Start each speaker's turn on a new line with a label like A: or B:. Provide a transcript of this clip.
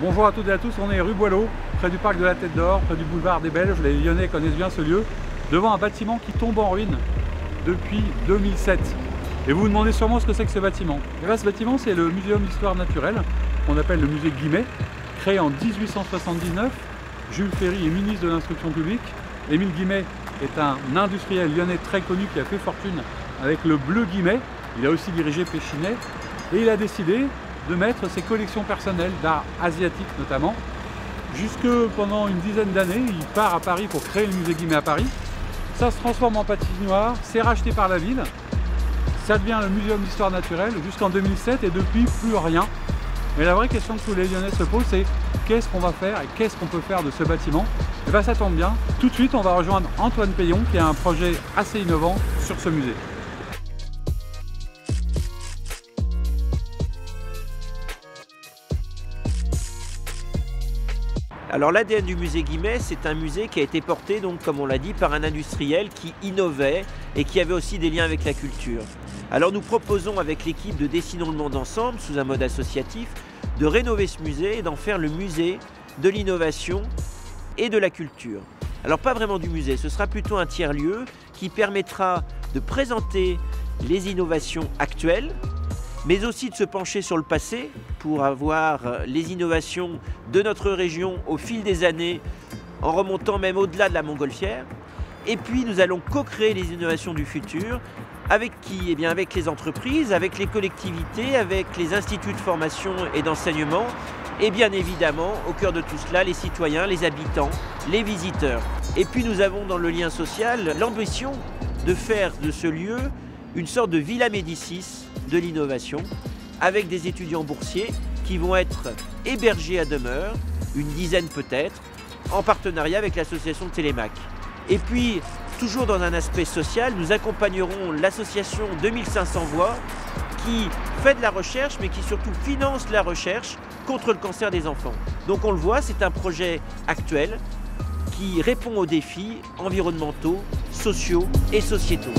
A: Bonjour à toutes et à tous, on est rue Boileau, près du parc de la Tête d'Or, près du boulevard des Belges. Les Lyonnais connaissent bien ce lieu, devant un bâtiment qui tombe en ruine depuis 2007. Et vous vous demandez sûrement ce que c'est que ce bâtiment. Et bien, ce bâtiment, c'est le Muséum d'Histoire Naturelle, qu'on appelle le musée Guimet, créé en 1879. Jules Ferry est ministre de l'Instruction publique. Émile Guimet est un industriel lyonnais très connu qui a fait fortune avec le bleu Guimet. Il a aussi dirigé Péchinet et il a décidé de mettre ses collections personnelles d'art asiatique notamment. Jusque pendant une dizaine d'années, il part à Paris pour créer le musée Guimet à Paris. Ça se transforme en patinoire, c'est racheté par la ville. Ça devient le Muséum d'Histoire Naturelle jusqu'en 2007 et depuis plus rien. Mais la vraie question que tous les Lyonnais se posent, c'est qu'est-ce qu'on va faire et qu'est-ce qu'on peut faire de ce bâtiment? Et bien ça tombe bien, tout de suite on va rejoindre Antoine Payon qui a un projet assez innovant sur ce musée.
B: Alors l'ADN du musée Guimet, c'est un musée qui a été porté, donc, comme on l'a dit, par un industriel qui innovait et qui avait aussi des liens avec la culture. Alors nous proposons avec l'équipe de Dessinons le monde ensemble, sous un mode associatif, de rénover ce musée et d'en faire le musée de l'innovation et de la culture. Alors pas vraiment du musée, ce sera plutôt un tiers-lieu qui permettra de présenter les innovations actuelles, mais aussi de se pencher sur le passé pour avoir les innovations de notre région au fil des années, en remontant même au-delà de la montgolfière. Et puis nous allons co-créer les innovations du futur. Avec qui? Eh bien avec les entreprises, avec les collectivités, avec les instituts de formation et d'enseignement, et bien évidemment, au cœur de tout cela, les citoyens, les habitants, les visiteurs. Et puis nous avons dans le lien social l'ambition de faire de ce lieu une sorte de Villa Médicis de l'innovation, avec des étudiants boursiers qui vont être hébergés à demeure, une dizaine peut-être, en partenariat avec l'association de Télémac. Et puis, toujours dans un aspect social, nous accompagnerons l'association 2500 Voix qui fait de la recherche, mais qui surtout finance la recherche contre le cancer des enfants. Donc on le voit, c'est un projet actuel qui répond aux défis environnementaux, sociaux et sociétaux.